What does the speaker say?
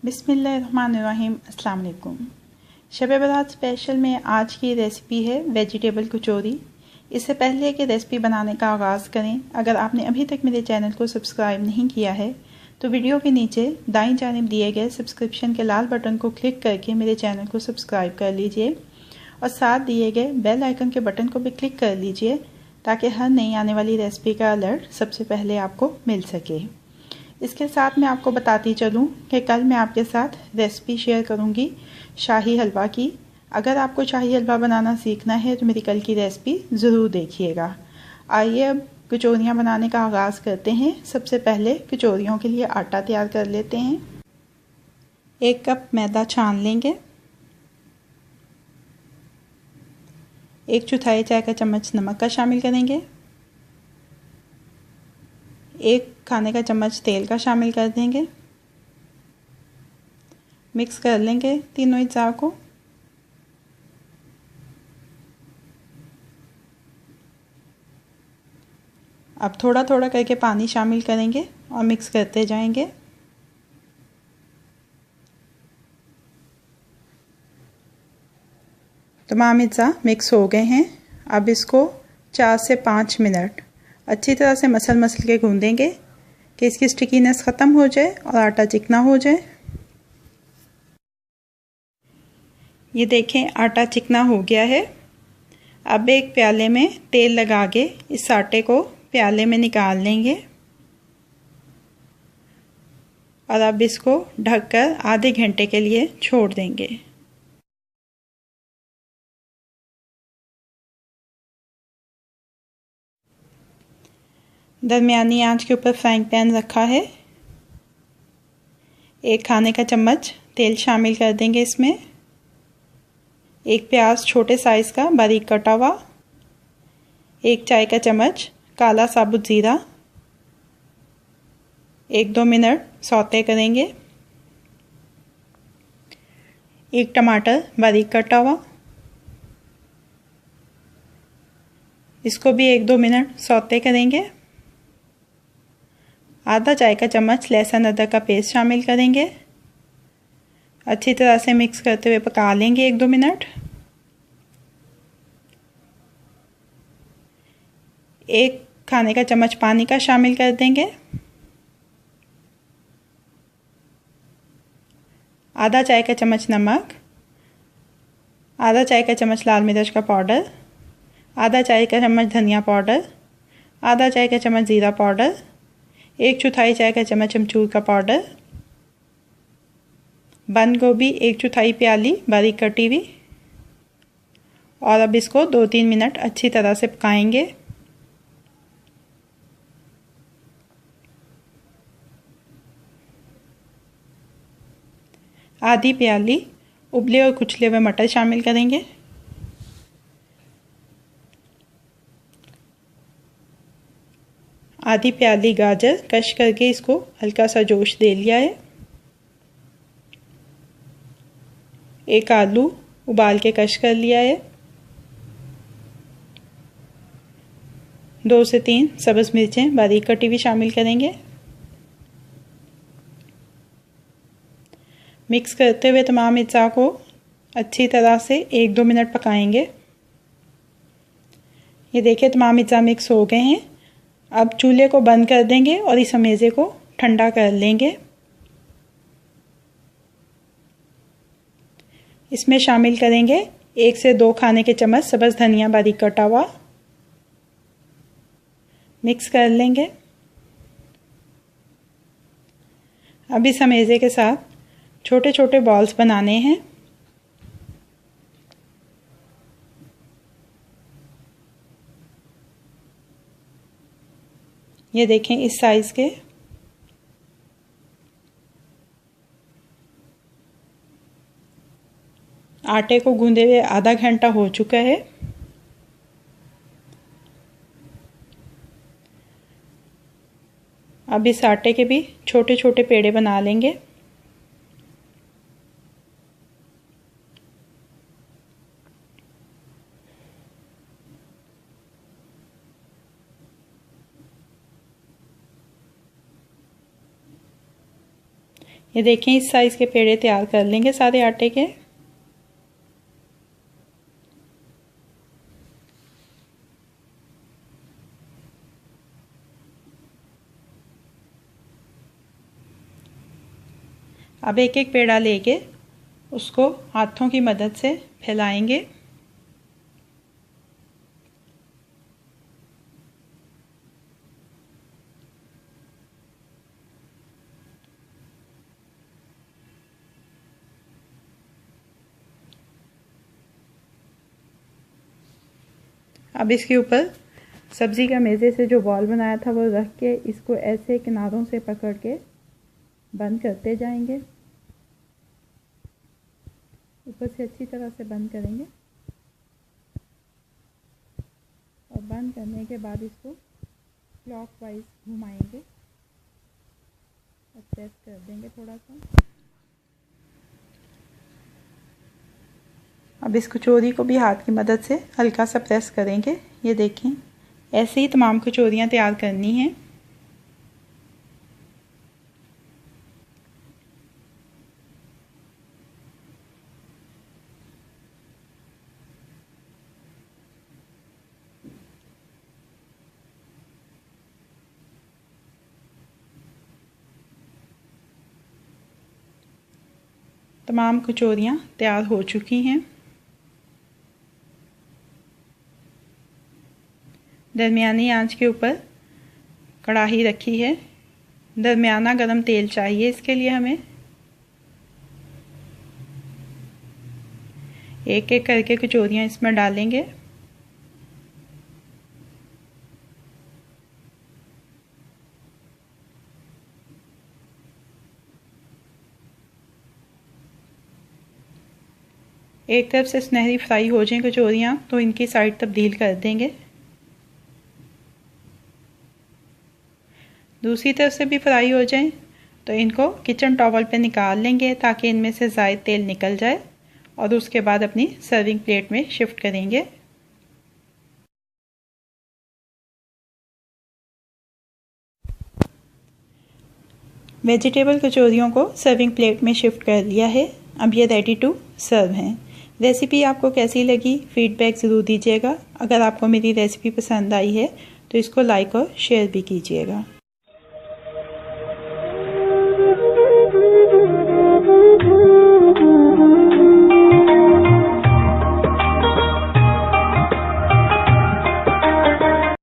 बिस्मिल्लाहिर्रहमानिर्रहीम। अस्सलाम वालेकुम। शब बारात स्पेशल में आज की रेसिपी है वेजिटेबल कचौरी। इससे पहले कि रेसिपी बनाने का आगाज़ करें, अगर आपने अभी तक मेरे चैनल को सब्सक्राइब नहीं किया है तो वीडियो के नीचे दाईं जानिब दिए गए सब्सक्रिप्शन के लाल बटन को क्लिक करके मेरे चैनल को सब्सक्राइब कर लीजिए और साथ दिए गए बेल आइकन के बटन को भी क्लिक कर लीजिए ताकि हर नई आने वाली रेसिपी का अलर्ट सबसे पहले आपको मिल सके। इसके साथ मैं आपको बताती चलूँ कि कल मैं आपके साथ रेसिपी शेयर करूँगी शाही हलवा की। अगर आपको शाही हलवा बनाना सीखना है तो मेरी कल की रेसिपी ज़रूर देखिएगा। आइए अब कचौरियाँ बनाने का आगाज़ करते हैं। सबसे पहले कचौरियों के लिए आटा तैयार कर लेते हैं। 1 कप मैदा छान लेंगे। 1/4 चाय का चम्मच नमक का शामिल करेंगे। 1 खाने का चम्मच तेल का शामिल कर देंगे। मिक्स कर लेंगे तीनों अज्जा को। अब थोड़ा थोड़ा करके पानी शामिल करेंगे और मिक्स करते जाएंगे। तमाम अज्जा मिक्स हो गए हैं। अब इसको 4 से 5 मिनट अच्छी तरह से मसल के गूंदेंगे कि इसकी स्टिकीनेस ख़त्म हो जाए और आटा चिकना हो जाए। ये देखें आटा चिकना हो गया है। अब एक प्याले में तेल लगा के इस आटे को प्याले में निकाल लेंगे और अब इसको ढककर आधे घंटे के लिए छोड़ देंगे। दरमियानी आंच के ऊपर फ्राइंग पैन रखा है। 1 खाने का चम्मच तेल शामिल कर देंगे इसमें। 1 प्याज छोटे साइज़ का बारीक कटा हुआ। 1 चाय का चम्मच काला साबुत ज़ीरा। 1-2 मिनट सौते करेंगे। 1 टमाटर बारीक कटा हुआ। इसको भी 1-2 मिनट सौते करेंगे। आधा चाय का चम्मच लहसुन अदरक का पेस्ट शामिल करेंगे। अच्छी तरह से मिक्स करते हुए पका लेंगे 1-2 मिनट। 1 खाने का चम्मच पानी का शामिल कर देंगे। आधा चाय का चम्मच नमक। आधा चाय का चम्मच लाल मिर्च का पाउडर। आधा चाय का चम्मच धनिया पाउडर। आधा चाय का चम्मच ज़ीरा पाउडर। 1/4 चाय का चम्मच अमचूर का पाउडर। बंद गोभी 1/4 प्याली बारीक कटी हुई। और अब इसको 2-3 मिनट अच्छी तरह से पकाएंगे। आधी प्याली उबले और कुचले हुए मटर शामिल करेंगे। आधी प्याली गाजर कश करके इसको हल्का सा जोश दे लिया है। 1 आलू उबाल के कश कर लिया है। 2 से 3 सब्ज़ मिर्चें बारीक कटी हुई शामिल करेंगे। मिक्स करते हुए तमाम अज्जा को अच्छी तरह से 1-2 मिनट पकाएंगे। ये देखिए तमाम अज्जा मिक्स हो गए हैं। अब चूल्हे को बंद कर देंगे और इस मेज़े को ठंडा कर लेंगे। इसमें शामिल करेंगे 1 से 2 खाने के चम्मच सब्ज़ धनिया बारीक कटा हुआ। मिक्स कर लेंगे। अब इस मेज़े के साथ छोटे छोटे बॉल्स बनाने हैं। ये देखें इस साइज़ के। आटे को गूंदे हुए आधा घंटा हो चुका है। अब इस आटे के भी छोटे छोटे पेड़े बना लेंगे। ये देखें, इस साइज़ के पेड़े तैयार कर लेंगे सारे आटे के। अब एक एक पेड़ा लेके उसको हाथों की मदद से फैलाएंगे। अब इसके ऊपर सब्ज़ी का मेज़े से जो बॉल बनाया था वो रख के इसको ऐसे किनारों से पकड़ के बंद करते जाएंगे। ऊपर से अच्छी तरह से बंद करेंगे और बंद करने के बाद इसको क्लॉकवाइज घुमाएंगे और प्रेस कर देंगे थोड़ा सा। अब इस कचौरी को भी हाथ की मदद से हल्का सा प्रेस करेंगे। ये देखें, ऐसे ही तमाम कचौरियाँ तैयार करनी हैं। तमाम कचौरियाँ तैयार हो चुकी हैं। दरमियानी आंच के ऊपर कढ़ाई रखी है। दरमियाना गरम तेल चाहिए इसके लिए हमें। एक एक करके कचौरियाँ इसमें डालेंगे। एक तरफ से सुनहरी फ्राई हो जाएं कचौरियाँ तो इनकी साइड तब्दील कर देंगे। दूसरी तरफ से भी फ्राई हो जाएं तो इनको किचन टॉवल पे निकाल लेंगे ताकि इनमें से ज़ायद तेल निकल जाए और उसके बाद अपनी सर्विंग प्लेट में शिफ्ट करेंगे। वेजिटेबल कचौरियों को सर्विंग प्लेट में शिफ्ट कर लिया है। अब ये रेडी टू सर्व हैं। रेसिपी आपको कैसी लगी फीडबैक ज़रूर दीजिएगा। अगर आपको मेरी रेसिपी पसंद आई है तो इसको लाइक और शेयर भी कीजिएगा।